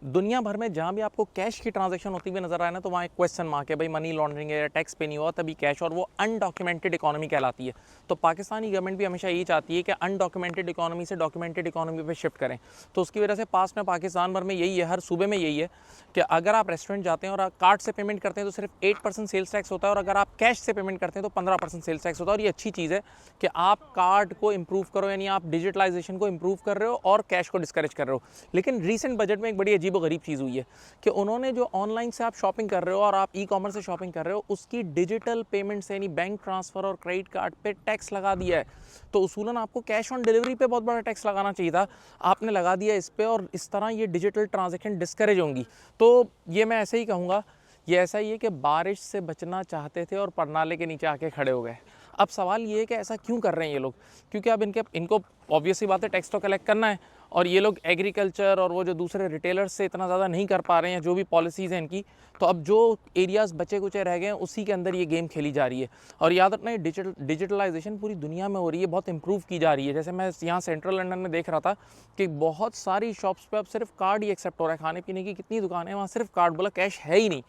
दुनिया भर में जहाँ भी आपको कैश की ट्रांजैक्शन होती हुई नजर आए ना, तो वहाँ एक क्वेश्चन मार्क है, भाई मनी लॉन्ड्रिंग है या टैक्स पे नहीं हुआ तभी कैश, और वो अनडॉक्यूमेंटेड इकोनॉमी कहलाती है। तो पाकिस्तानी गवर्नमेंट भी हमेशा यही चाहती है कि अनडॉक्यूमेंटेड इकोनॉमी से डॉक्यूमेंटेड इकोनॉमी पे शिफ्ट करें। तो उसकी वजह से पास में पाकिस्तान भर में यही है, हर सूबे में यही है कि अगर आप रेस्टोरेंट जाते हैं और कार्ड से पेमेंट करते हैं तो सिर्फ 8% सेल्स टैक्स होता है, और अगर आप कैश से पेमेंट करते हैं तो 15% सेल्स टैक्स होता है। और ये अच्छी चीज़ है कि आप कार्ड को इम्प्रूव करो, यानी आप डिजिटलाइजेशन को इम्प्रूव कर रहे हो और कैश को डिस्करेज कर रहे हो। लेकिन रीसेंट बजट में एक बड़ी अजीब व गरीब चीज़ हुई है कि उन्होंने जो ऑनलाइन से आप शॉपिंग कर रहे हो और आप ई कॉमर्स से शॉपिंग कर रहे हो, उसकी डिजिटल पेमेंट से यानी बैंक ट्रांसफ़र और क्रेडिट कार्ड पे टैक्स लगा दिया है। तो उसूलन आपको कैश ऑन डिलीवरी पे बहुत बड़ा टैक्स लगाना चाहिए था, आपने लगा दिया इस पे, और इस तरह ये डिजिटल ट्रांजेक्शन डिस्करेज होंगी। तो ये मैं ऐसे ही कहूँगा, ये ऐसा ही है कि बारिश से बचना चाहते थे और परनाले के नीचे आके खड़े हो गए। अब सवाल ये है कि ऐसा क्यों कर रहे हैं ये लोग, क्योंकि अब इनको ऑब्वियस ही बात है, टैक्स तो कलेक्ट करना है, और ये लोग एग्रीकल्चर और वो जो दूसरे रिटेलर्स से इतना ज़्यादा नहीं कर पा रहे हैं, जो भी पॉलिसीज़ हैं इनकी। तो अब जो एरियाज़ बचे कुचे रह गए हैं उसी के अंदर ये गेम खेली जा रही है। और याद रखना, ये डिजिटलाइजेशन पूरी दुनिया में हो रही है, बहुत इंप्रूव की जा रही है। जैसे मैं यहाँ सेंट्रल लंदन में देख रहा था कि बहुत सारी शॉप्स पे अब सिर्फ कार्ड ही एक्सेप्ट हो रहा है। खाने पीने की कितनी दुकानें हैं, वहाँ सिर्फ कार्ड, बोला कैश है ही नहीं।